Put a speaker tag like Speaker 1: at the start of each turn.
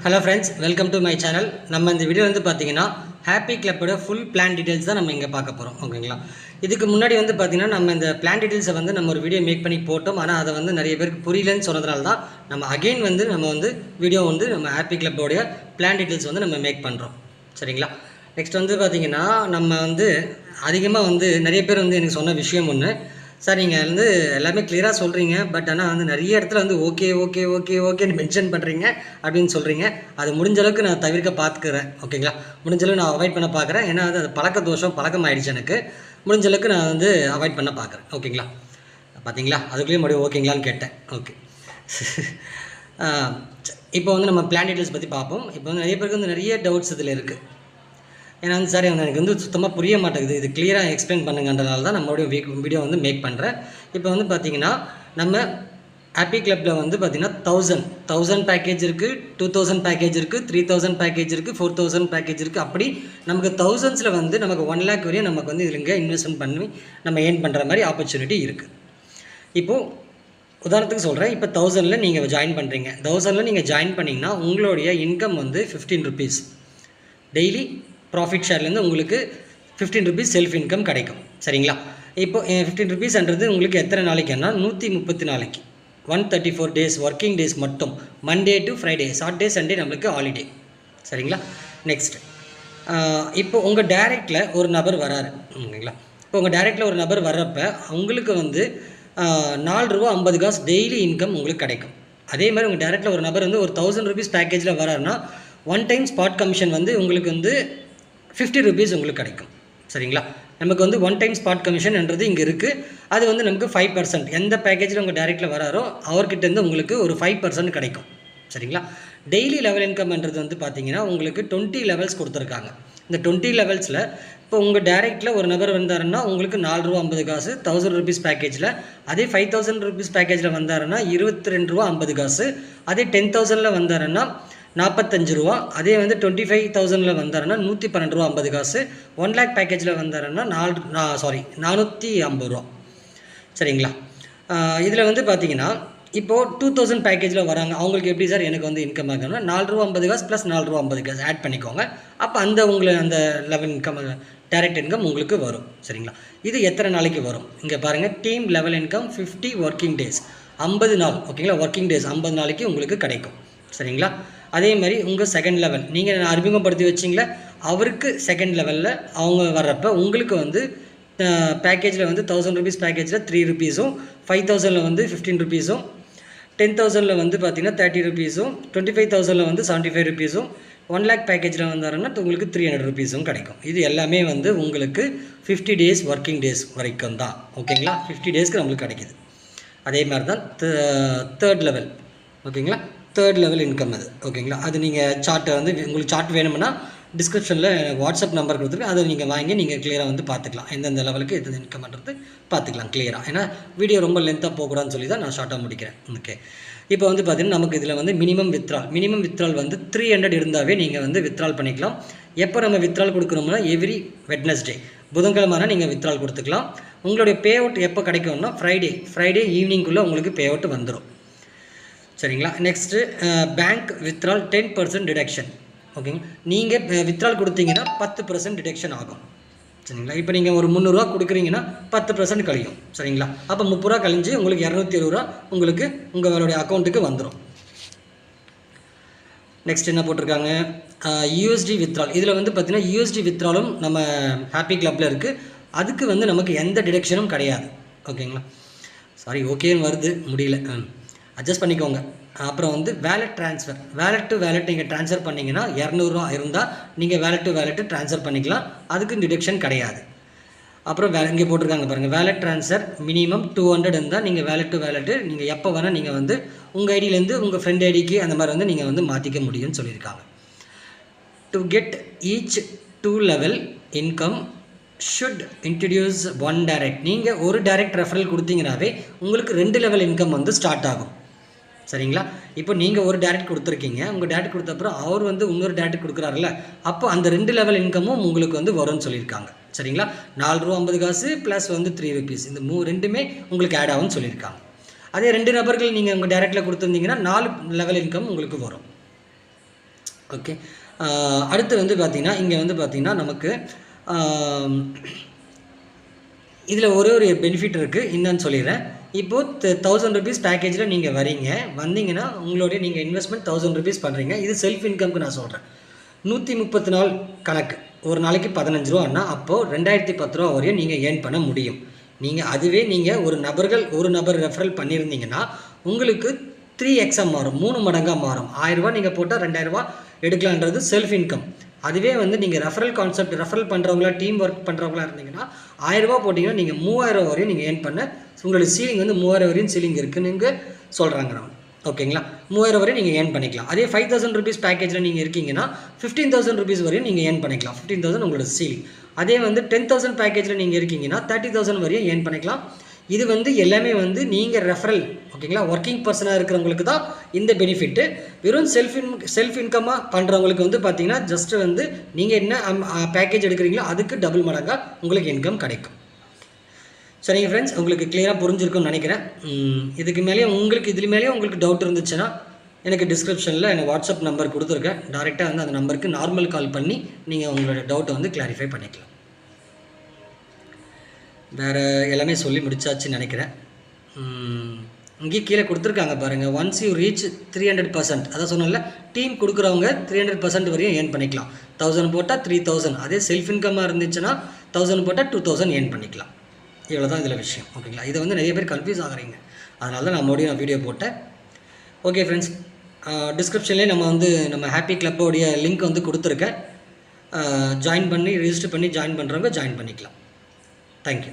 Speaker 1: Hello friends, welcome to my channel. நம்ம இந்த video வந்து பார்த்தீங்கன்னா ஹாப்பி கிளப்போட ஃபுல் பிளான் டீட்டெயில்ஸ் தான் நம்ம இங்கே பார்க்க போகிறோம். ஓகேங்களா? இதுக்கு முன்னாடி வந்து பார்த்தீங்கன்னா நம்ம இந்த பிளான் டீட்டெயில்ஸை வந்து நம்ம ஒரு வீடியோ மேக் பண்ணி போட்டோம். ஆனால் அதை வந்து நிறைய பேருக்கு புரியலன்னு சொன்னதுனால தான் நம்ம அகெயின் வந்து வீடியோ வந்து நம்ம ஹாப்பி கிளப்போடைய பிளான் டீட்டெயில்ஸ் வந்து நம்ம மேக் பண்ணுறோம். சரிங்களா? நெக்ஸ்ட் வந்து பார்த்தீங்கன்னா நம்ம வந்து அதிகமாக வந்து நிறைய பேர் வந்து எனக்கு சொன்ன விஷயம் ஒன்று, சார் நீங்கள் வந்து எல்லாமே கிளியராக சொல்கிறீங்க, பட் ஆனால் வந்து நிறைய இடத்துல வந்து ஓகே ஓகே ஓகே ஓகேன்னு மென்ஷன் பண்ணுறீங்க அப்படின்னு சொல்கிறீங்க. அது முடிஞ்ச அளவுக்கு நான் தவிர்க்க பார்த்துக்கிறேன். ஓகேங்களா? முடிஞ்ச அளவுக்கு நான் அவாய்ட் பண்ண பார்க்குறேன். ஏன்னா அது பழக்க தோஷம், பழக்கம் ஆகிடுச்சு எனக்கு. முடிஞ்ச அளவுக்கு நான் வந்து அவாய்ட் பண்ண பார்க்குறேன். ஓகேங்களா? பார்த்தீங்களா? அதுக்குள்ளேயும் மறுபடியும் ஓகேங்களான்னு கேட்டேன். ஓகே. இப்போ வந்து நம்ம பிளான் டீட்டெயில்ஸ் பற்றி பார்ப்போம். இப்போ வந்து நிறைய பேருக்கு வந்து நிறைய டவுட்ஸ் இதில் இருக்குது. ஏன்னா வந்து சார் எனக்கு வந்து சுத்தமாக புரிய மாட்டேங்குது, இது கிளியராக எக்ஸ்பிளைன் பண்ணுங்கன்றனால தான் நம்மளுடைய வீடியோ வந்து மேக் பண்ணுறேன். இப்போ வந்து பார்த்திங்கன்னா நம்ம ஹாப்பி கிளப்பில் வந்து பார்த்திங்கன்னா 1000 பேக்கேஜ் இருக்குது, 2000 பேக்கேஜ் இருக்குது, 3000 பேக்கேஜ் இருக்குது, 4000 பேக்கேஜ் இருக்குது. அப்படி நமக்கு தௌசண்ட்ஸில் வந்து நமக்கு 1 lakh வரையும் நமக்கு வந்து இதில் இன்வெஸ்ட்மெண்ட் பண்ணி நம்ம ஏர்ன் பண்ணுற மாதிரி ஆப்பர்ச்சுனிட்டி இருக்குது. இப்போது உதாரணத்துக்கு சொல்கிறேன், இப்போ 1000 நீங்கள் ஜாயின் பண்ணுறீங்க. 1000 நீங்கள் ஜாயின் பண்ணிங்கன்னா உங்களுடைய இன்கம் வந்து 15 rupees டெய்லி ப்ராஃபிட் ஷேர்லேருந்து உங்களுக்கு 15 rupees செல்ஃப் இன்கம் கிடைக்கும். சரிங்களா? இப்போ 15 rupeesன்றது உங்களுக்கு எத்தனை நாளைக்குன்னா 130 நாளைக்கு, 134 days ஒர்க்கிங் டேஸ் மட்டும், Monday to Friday, Saturday Sunday நம்மளுக்கு ஹாலிடே. சரிங்களா? நெக்ஸ்ட், இப்போ உங்கள் டைரெக்டில் ஒரு நபர் வராரு. ஓகேங்களா? இப்போ உங்கள் டைரெக்டில் ஒரு நபர் வர்றப்ப உங்களுக்கு வந்து 4 ரூபா 50 காசு டெய்லி இன்கம் உங்களுக்கு கிடைக்கும். அதே மாதிரி உங்கள் டைரெக்டில் ஒரு நபர் வந்து ஒரு 1000 rupees பேக்கேஜில் வராருன்னா 1 time ஸ்பாட் கமிஷன் வந்து உங்களுக்கு வந்து 50 rupees உங்களுக்கு கிடைக்கும். சரிங்களா? நமக்கு வந்து 1 time ஸ்பாட் கமிஷன்ன்றது இங்கே இருக்குது. அது வந்து நமக்கு 5%, எந்த பேக்கேஜில் உங்கள் டைரெக்டில் வராரோ அவர்கிட்டேருந்து உங்களுக்கு ஒரு 5% கிடைக்கும். சரிங்களா? டெய்லி லெவல் இன்கம்ன்றது வந்து பார்த்தீங்கன்னா உங்களுக்கு 20 levels கொடுத்துருக்காங்க. இந்த 20 levelsல் இப்போ உங்கள் டைரெக்டில் ஒரு நபர் வந்தாருன்னா உங்களுக்கு 4 ரூபா 50 காசு 1000 rupees பேக்கேஜில். அதே 5000 rupees பேக்கேஜில் வந்தாருன்னா 22 ரூபா 50 காசு. அதே 10,000 வந்தாருன்னா 45 ரூபா. அதே வந்து 25,000 வந்தாருன்னா 112 ரூபா 50 காசு. 1 lakh பேக்கேஜில் வந்தாருன்னா 450 ரூபா. சரிங்களா? இதில் வந்து பார்த்தீங்கன்னா இப்போது 2000 பேக்கேஜில் வராங்க. அவங்களுக்கு எப்படி சார் எனக்கு வந்து இன்கம் ஆகணும்னா 4 ரூபா 50 காசு ப்ளஸ் 4 ரூபா 50 காசு ஆட் பண்ணிக்கோங்க. அப்போ அந்த லெவல் இன்கம், டைரக்ட் இன்கம் உங்களுக்கு வரும். சரிங்களா? இது எத்தனை நாளைக்கு வரும்? இங்கே பாருங்கள், team level income 50 working days, 50 நாள். ஓகேங்களா? ஒர்க்கிங் டேஸ் 50 நாளைக்கு உங்களுக்கு கிடைக்கும். சரிங்களா? அதே மாதிரி உங்கள் செகண்ட் லெவல் நீங்கள் அறிமுகப்படுத்தி வச்சிங்களே, அவருக்கு செகண்ட் லெவலில் அவங்க வர்றப்போ உங்களுக்கு வந்து பேக்கேஜில் வந்து 1000 rupees பேக்கேஜில் 3 rupeesம், 5000 வந்து 15 rupeesம், 10,000 வந்து பார்த்திங்கன்னா 30 rupeesம், 25,000 வந்து 75 rupeesம், 1 lakh பேக்கேஜில் வந்தாருன்னா உங்களுக்கு 300 rupeesம் கிடைக்கும். இது எல்லாமே வந்து உங்களுக்கு 50 days ஒர்க்கிங் டேஸ் வரைக்கும் தான். ஓகேங்களா? 50 daysக்கு நம்மளுக்கு கிடைக்கிது. அதே மாதிரி தான் தேர்ட் லெவல். ஓகேங்களா? தேர்ட் லெவல் இன்கம் அது. ஓகேங்களா? அது நீங்கள் சார்ட்டை வந்து உங்களுக்கு சார்ட் வேணும்னா டிஸ்கிரிப்ஷனில் வாட்ஸ்அப் நம்பர் கொடுத்துருக்கு, அதை நீங்கள் வாங்கி நீங்கள் கிளியராக வந்து பார்த்துக்கலாம். எந்தெந்த லெவலுக்கு எந்த இன்கம் பண்ணுறது பார்த்துக்கலாம் கிளியராக. ஏன்னா வீடியோ ரொம்ப லென்த்தாக போகக்கூடாதுன்னு சொல்லி தான் நான் ஷார்ட்டாக முடிக்கிறேன். ஓகே. இப்போ வந்து பார்த்திங்கன்னா நமக்கு இதில் வந்து மினிமம் வித்ரால் வந்து 300 இருந்தாவே நீங்கள் வந்து வித்ரால் பண்ணிக்கலாம். எப்போ நம்ம வித்ரால் கொடுக்குறோம்னா எவ்ரி வெட்னஸ்டே, புதன்கிழமைனா நீங்கள் வித்ரால் கொடுத்துக்கலாம். உங்களுடைய பே அவுட் எப்போ கிடைக்கும்னா ஃப்ரைடே ஈவினிங்குள்ளே உங்களுக்கு பே அவுட் வந்துடும். சரிங்களா? Next bank withdrawal 10% deduction. ஓகேங்க. நீங்கள் வித்ரால் கொடுத்தீங்கன்னா 10% டிடக்ஷன் ஆகும். சரிங்களா? இப்போ நீங்கள் ஒரு 300 ரூபா கொடுக்குறீங்கன்னா 10% கழியும். சரிங்களா? அப்போ 30 ரூபா கழிஞ்சு உங்களுக்கு 270 ரூபா உங்களுக்கு உங்களுடைய அக்கௌண்ட்டுக்கு வந்துடும். நெக்ஸ்ட் என்ன போட்டிருக்காங்க, யூஎஸ்டி வித்ரால். இதில் வந்து பார்த்திங்கன்னா யூஎஸ்டி வித்ராலும் நம்ம ஹாப்பி கிளப்பில் இருக்குது. அதுக்கு வந்து நமக்கு எந்த டிடக்ஷனும் கிடையாது. ஓகேங்களா? சாரி, ஓகேன்னு வருது, முடியல, அட்ஜஸ்ட் பண்ணிக்கோங்க. அப்புறம் வந்து wallet transfer, wallet to wallet நீங்கள் ட்ரான்ஸ்ஃபர் பண்ணிங்கன்னா 200 ரூபா இருந்தால் நீங்கள் வேலட் டு வேலட் ட்ரான்ஸ்ஃபர் பண்ணிக்கலாம். அதுக்கு டிடக்ஷன் கிடையாது. அப்புறம் இங்கே போட்டிருக்காங்க பாருங்கள், வேலட் ட்ரான்ஸ்ஃபர் மினிமம் 200 இருந்தால் நீங்கள் வேலட் டு வேலட்டு நீங்கள் எப்போ வேணால் நீங்கள் வந்து உங்கள் ஐடியிலேருந்து உங்கள் ஃப்ரெண்ட் ஐடிக்கு அந்த மாதிரி வந்து நீங்கள் வந்து மாற்றிக்க முடியும்னு சொல்லியிருக்காங்க. To get each 2 level income should introduce 1 direct. நீங்கள் ஒரு டைரக்ட் ரெஃபரல் கொடுத்தீங்கன்னாவே உங்களுக்கு 2 level இன்கம் வந்து ஸ்டார்ட் ஆகும். சரிங்களா? இப்போ நீங்கள் ஒரு டைரக்ட் கொடுத்துருக்கீங்க, உங்கள் டைரக்ட் கொடுத்தப்பறம் அவர் வந்து இன்னொரு டைரக்ட் கொடுக்குறாருல்ல, அப்போ அந்த 2 level இன்கமும் உங்களுக்கு வந்து வரும்னு சொல்லியிருக்காங்க. சரிங்களா? 4 ரூபா 50 காசு ப்ளஸ் வந்து 3 rupees, இந்த ரெண்டுமே உங்களுக்கு ஆட் ஆகும்னு சொல்லியிருக்காங்க. அதே 2 நபர்கள் நீங்கள் உங்கள் டைரக்டில் கொடுத்துருந்தீங்கன்னா 4 level இன்கம் உங்களுக்கு வரும். ஓகே. அடுத்து வந்து பார்த்திங்கன்னா இங்கே வந்து பார்த்திங்கன்னா நமக்கு இதில் ஒரு பெனிஃபிட் இருக்குது, என்னன்னு சொல்லிடுறேன். இப்போது 1000 ரூபீஸ் பேக்கேஜில் நீங்கள் வந்தீங்கன்னா உங்களுடைய நீங்கள் இன்வெஸ்ட்மெண்ட் 1000 ரூபீஸ் பண்ணுறீங்க. இது செல்ஃப் இன்கம்க்கு நான் சொல்கிறேன். 130 நாள் கணக்கு, ஒரு நாளைக்கு 15 ரூபான்னா அப்போது 2010 ரூபா வரையும் நீங்கள் ஏர்ன் பண்ண முடியும். அதுவே நீங்கள் ஒரு நபர் ரெஃபரல் பண்ணியிருந்தீங்கன்னா உங்களுக்கு 3x மாறும், 3 மடங்காக மாறும். 1000 ரூபா நீங்கள் போட்டால் 2000 ரூபா எடுக்கலான்றது செல்ஃப் இன்கம். அதுவே வந்து நீங்கள் ரெஃபரல் பண்ணுறவங்களா, டீம் ஒர்க் பண்ணுறவங்களா இருந்தீங்கன்னா 1000 ரூபா போட்டிங்கன்னா நீங்கள் 3000 வரையும் நீங்கள் ஏர்ன் பண்ண உங்களுடைய சீலிங் வந்து 3000 வரையும் சீலிங் இருக்குன்னு நீங்கள் சொல்கிறாங்க நம்ம. ஓகேங்களா? 3000 வரையும் நீங்கள் ஏர்ன் பண்ணிக்கலாம். அதே 5000 ரூபீஸ் பேக்கேஜில் நீங்கள் இருக்கீங்கன்னா 15000 ரூபீஸ் வரையும் நீங்கள் ஏர்ன் பண்ணிக்கலாம். 15000 உங்களோட சீலிங். அதே வந்து 10000 பேக்கேஜில் நீங்கள் இருக்கீங்கன்னா 30000 வரையும் ஏர்ன் பண்ணிக்கலாம். இது வந்து எல்லாமே வந்து நீங்கள் ரெஃபரல், ஓகேங்களா, ஒர்க்கிங் பர்சனாக இருக்கிறவங்களுக்கு தான் இந்த பெனிஃபிட்டு. வெறும் செல்ஃப் இன்கமாக பண்ணுறவங்களுக்கு வந்து பார்த்தீங்கன்னா ஜஸ்ட்டு வந்து நீங்கள் என்ன பேக்கேஜ் எடுக்கிறீங்களோ அதுக்கு டபுள் மடங்காக உங்களுக்கு இன்கம் கிடைக்கும். சரிங்க ஃப்ரெண்ட்ஸ், உங்களுக்கு கிளியராக புரிஞ்சிருக்கும்னு நினைக்கிறேன். இதுக்கு மேலேயும் உங்களுக்கு டவுட் இருந்துச்சுன்னா எனக்கு டிஸ்கிரிப்ஷனில் எனக்கு வாட்ஸ்அப் நம்பர் கொடுத்துருக்கேன். டேரெக்டாக வந்து அந்த நம்பருக்கு நார்மல் கால் பண்ணி நீங்கள் உங்களோட டவுட்டை வந்து கிளாரிஃபை பண்ணிக்கலாம். வேறு எல்லாமே சொல்லி முடிச்சாச்சுன்னு நினைக்கிறேன். இங்கேயே கீழே கொடுத்துருக்காங்க பாருங்கள். ஒன்ஸ் யூ ரீச் 300%, அதான் சொன்னல, டீம் கொடுக்குறவங்க 300% வரையும் ஏர்ன் பண்ணிக்கலாம். 1000 போட்டால் 3000, அதே செல்ஃப் இன்கமாக இருந்துச்சுன்னா 1000 போட்டால் 2000 ஏர்ன் பண்ணிக்கலாம். இவ்வளோ தான் இதில் விஷயம். ஓகேங்களா? இதை வந்து நிறைய பேர் கன்ஃபியூஸ் ஆகுறீங்க, அதனால தான் நான் வீடியோ போட்டேன். ஓகே ஃப்ரெண்ட்ஸ், டிஸ்கிரிப்ஷன்லேயே நம்ம ஹாப்பி கிளப்போடைய லிங்க் வந்து கொடுத்துருக்கேன். ஜாயின் பண்ணி ரிஜிஸ்டர் பண்ணி ஜாயின் பண்ணுறவங்க ஜாயின் பண்ணிக்கலாம். தேங்க்யூ.